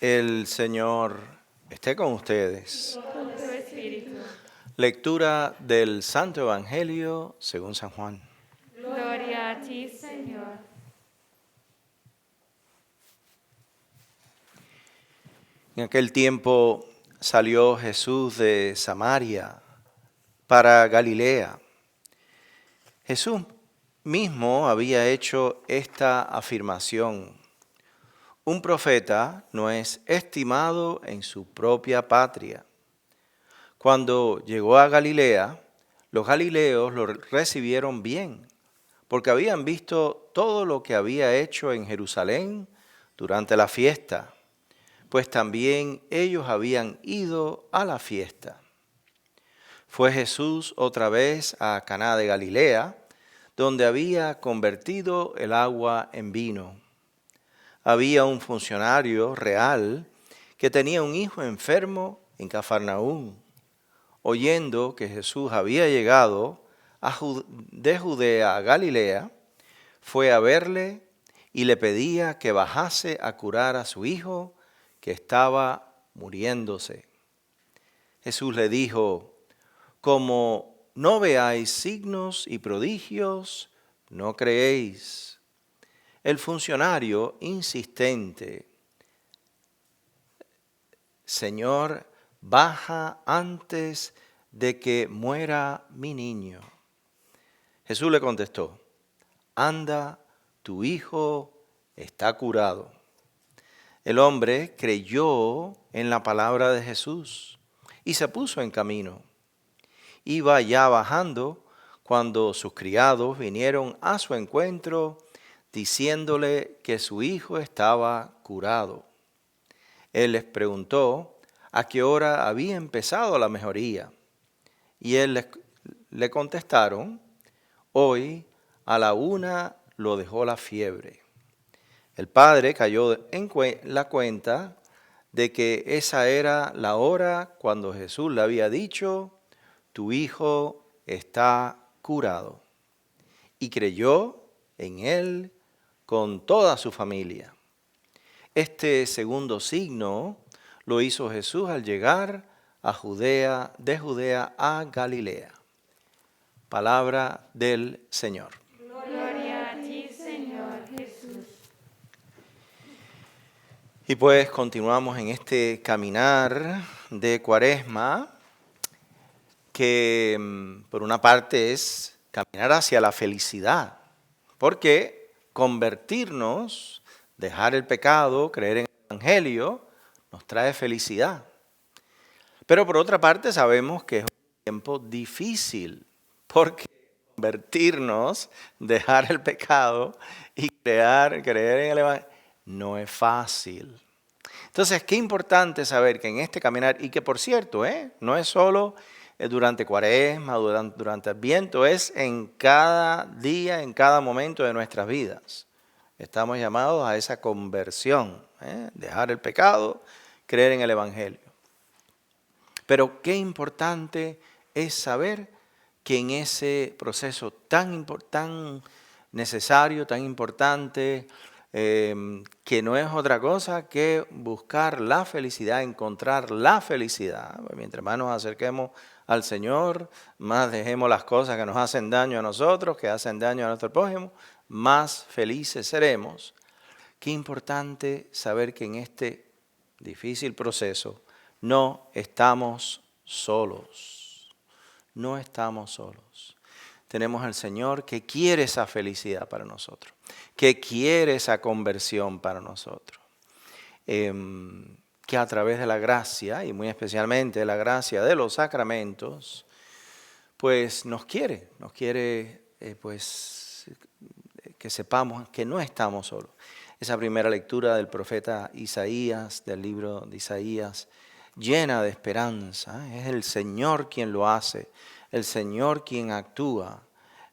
El Señor esté con ustedes. Con tu espíritu. Lectura del Santo Evangelio según San Juan. Gloria a ti, Señor. En aquel tiempo salió Jesús de Samaria para Galilea. Jesús mismo había hecho esta afirmación: un profeta no es estimado en su propia patria. Cuando llegó a Galilea, los galileos lo recibieron bien, porque habían visto todo lo que había hecho en Jerusalén durante la fiesta, pues también ellos habían ido a la fiesta. Fue Jesús otra vez a Caná de Galilea, donde había convertido el agua en vino. Había un funcionario real que tenía un hijo enfermo en Cafarnaúm. Oyendo que Jesús había llegado de Judea a Galilea, fue a verle y le pedía que bajase a curar a su hijo, que estaba muriéndose. Jesús le dijo: como no veáis signos y prodigios, no creéis. El funcionario insistente: Señor, baja antes de que muera mi niño. Jesús le contestó: anda, tu hijo está curado. El hombre creyó en la palabra de Jesús y se puso en camino. Iba ya bajando cuando sus criados vinieron a su encuentro diciéndole que su hijo estaba curado. Él les preguntó a qué hora había empezado la mejoría. Y le contestaron: hoy a la 1 lo dejó la fiebre. El padre cayó en la cuenta de que esa era la hora cuando Jesús le había dicho: tu hijo está curado. Y creyó en él con toda su familia. Este segundo signo lo hizo Jesús al llegar a Judea, de Judea a Galilea. Palabra del Señor. Gloria a ti, Señor Jesús. Y pues continuamos en este caminar de Cuaresma, que por una parte es caminar hacia la felicidad, porque convertirnos, dejar el pecado, creer en el Evangelio, nos trae felicidad. Pero por otra parte sabemos que es un tiempo difícil, porque convertirnos, dejar el pecado y creer en el Evangelio no es fácil. Entonces, qué importante saber que en este caminar, y que por cierto, no es solo durante Cuaresma, durante Adviento, es en cada día, en cada momento de nuestras vidas. Estamos llamados a esa conversión, dejar el pecado, creer en el Evangelio. Pero qué importante es saber que en ese proceso tan necesario, tan importante, que no es otra cosa que buscar la felicidad, encontrar la felicidad. Mientras más nos acerquemos al Señor, más dejemos las cosas que nos hacen daño a nosotros, que hacen daño a nuestro prójimo, más felices seremos. Qué importante saber que en este difícil proceso no estamos solos. No estamos solos. Tenemos al Señor que quiere esa felicidad para nosotros, que quiere esa conversión para nosotros, que a través de la gracia, y muy especialmente la gracia de los sacramentos, pues nos quiere pues que sepamos que no estamos solos. Esa primera lectura del profeta Isaías, del libro de Isaías, llena de esperanza. Es el Señor quien lo hace, el Señor quien actúa.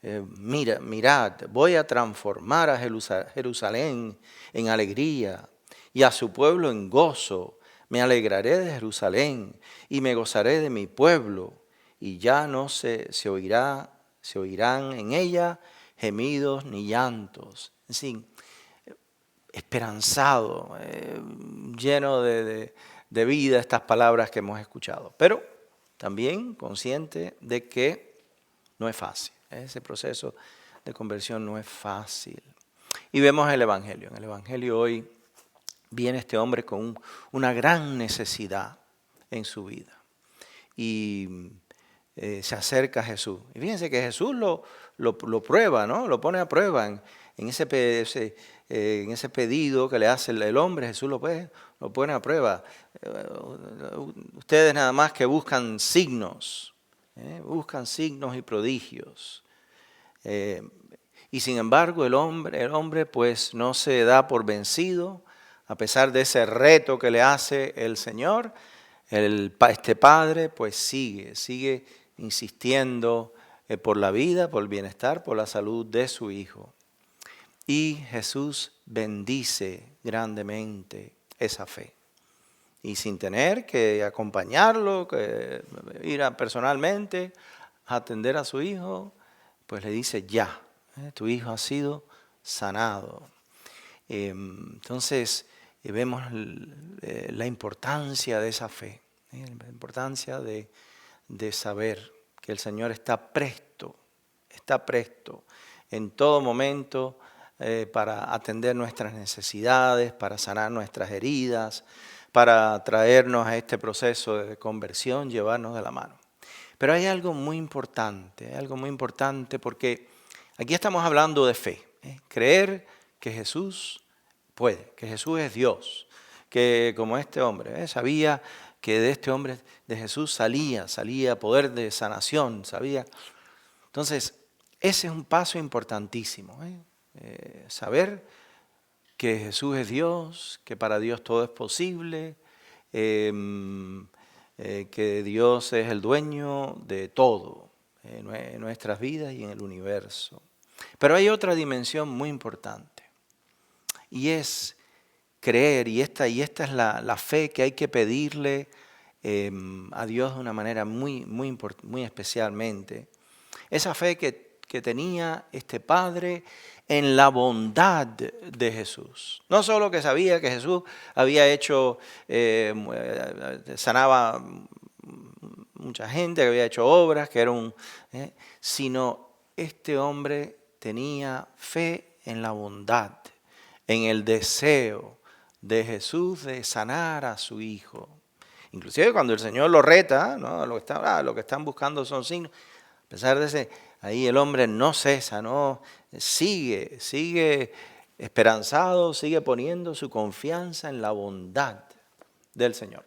Mirad, voy a transformar a Jerusalén en alegría y a su pueblo en gozo. Me alegraré de Jerusalén y me gozaré de mi pueblo, y ya no se oirán en ella gemidos ni llantos. En fin, esperanzado, lleno de vida estas palabras que hemos escuchado. Pero también consciente de que no es fácil. Ese proceso de conversión no es fácil. Y vemos el Evangelio. En el Evangelio hoy viene este hombre con una gran necesidad en su vida. Y se acerca a Jesús. Y fíjense que Jesús lo prueba, ¿no? Lo pone a prueba en ese pedido que le hace el hombre. Jesús lo pone a prueba. Ustedes nada más que buscan signos y prodigios. Y sin embargo el hombre pues no se da por vencido, a pesar de ese reto que le hace el Señor. Este padre pues sigue insistiendo por la vida, por el bienestar, por la salud de su hijo. Y Jesús bendice grandemente esa fe. Y sin tener que acompañarlo, que ir personalmente a atender a su hijo, pues le dice ya, tu hijo ha sido sanado. Entonces vemos la importancia de esa fe, la importancia de saber que el Señor está presto en todo momento para atender nuestras necesidades, para sanar nuestras heridas, para traernos a este proceso de conversión, llevarnos de la mano. Pero hay algo muy importante porque aquí estamos hablando de fe, creer que Jesús puede, que Jesús es Dios, que como este hombre, sabía que de este hombre, de Jesús salía poder de sanación, sabía. Entonces, ese es un paso importantísimo, saber que Jesús es Dios, que para Dios todo es posible, que Dios es el dueño de todo en nuestras vidas y en el universo. Pero hay otra dimensión muy importante y es creer, y esta es la fe que hay que pedirle a Dios de una manera muy especialmente. Esa fe que tenía este padre en la bondad de Jesús. No solo que sabía que Jesús había hecho, sanaba mucha gente, que había hecho obras, que era sino este hombre tenía fe en la bondad, en el deseo de Jesús de sanar a su hijo. Inclusive cuando el Señor lo reta, ¿no? Lo que están buscando son signos. A pesar de ese, ahí el hombre no cesa, no sigue esperanzado, sigue poniendo su confianza en la bondad del Señor.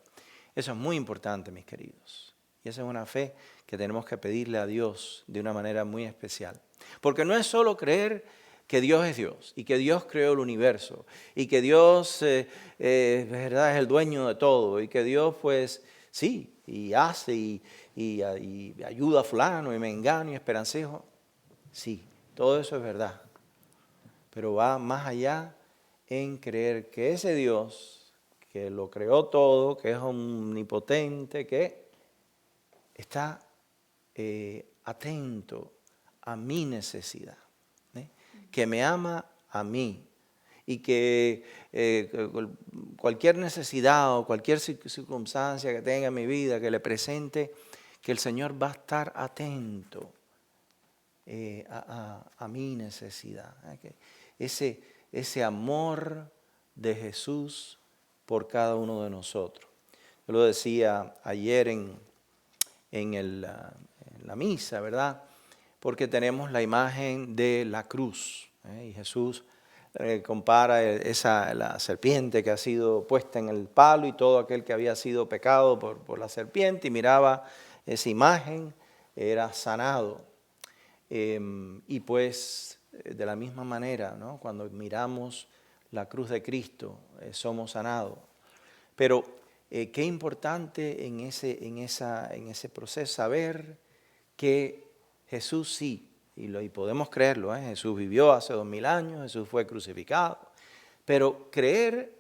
Eso es muy importante, mis queridos. Y esa es una fe que tenemos que pedirle a Dios de una manera muy especial. Porque no es solo creer que Dios es Dios y que Dios creó el universo y que Dios ¿verdad? Es el dueño de todo y que Dios pues sí, y hace y ayuda a fulano y mengano y esperancejo. Sí, todo eso es verdad. Pero va más allá en creer que ese Dios que lo creó todo, que es omnipotente, que está atento a mi necesidad, que me ama a mí y que cualquier necesidad o cualquier circunstancia que tenga en mi vida que le presente, que el Señor va a estar atento a mi necesidad. Ese amor de Jesús por cada uno de nosotros. Yo lo decía ayer en la misa, ¿verdad? Porque tenemos la imagen de la cruz. Y Jesús compara la serpiente que ha sido puesta en el palo y todo aquel que había sido pecado por la serpiente y miraba esa imagen, era sanado. Y pues de la misma manera, ¿no? Cuando miramos la cruz de Cristo, somos sanados. Pero qué importante en ese proceso saber que Jesús sí, y podemos creerlo, Jesús vivió hace 2000 años, Jesús fue crucificado, pero creer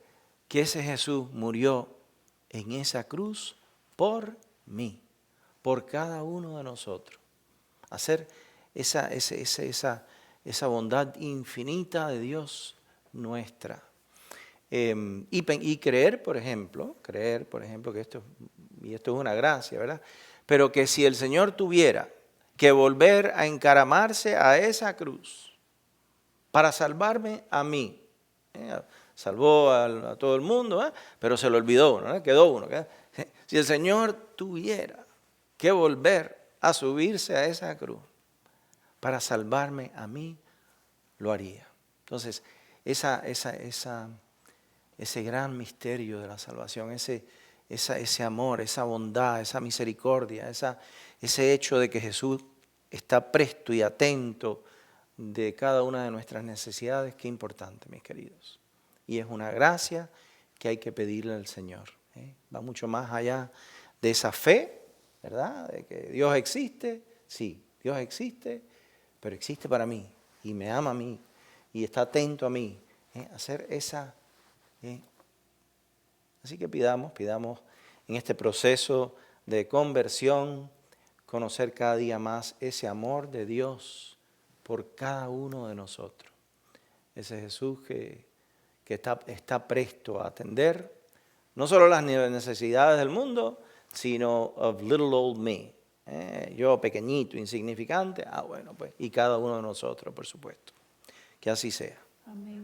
que ese Jesús murió en esa cruz por mí, por cada uno de nosotros. Hacer esa bondad infinita de Dios nuestra. Y creer, por ejemplo, que esto es una gracia, ¿verdad? Pero que si el Señor tuviera que volver a encaramarse a esa cruz para salvarme a mí, salvó a todo el mundo, pero se lo olvidó uno, quedó uno. Si el Señor tuviera que volver a subirse a esa cruz para salvarme a mí, lo haría. Entonces, ese gran misterio de la salvación, ese amor, esa bondad, esa misericordia, ese hecho de que Jesús está presto y atento de cada una de nuestras necesidades, qué importante, mis queridos. Y es una gracia que hay que pedirle al Señor. Va mucho más allá de esa fe, ¿verdad? De que Dios existe, sí, Dios existe, pero existe para mí y me ama a mí y está atento a mí. Hacer esa... Así que pidamos en este proceso de conversión, conocer cada día más ese amor de Dios por cada uno de nosotros. Ese Jesús que está presto a atender no solo las necesidades del mundo, sino of little old me. Yo pequeñito, insignificante, bueno, pues, y cada uno de nosotros, por supuesto. Que así sea. Amén.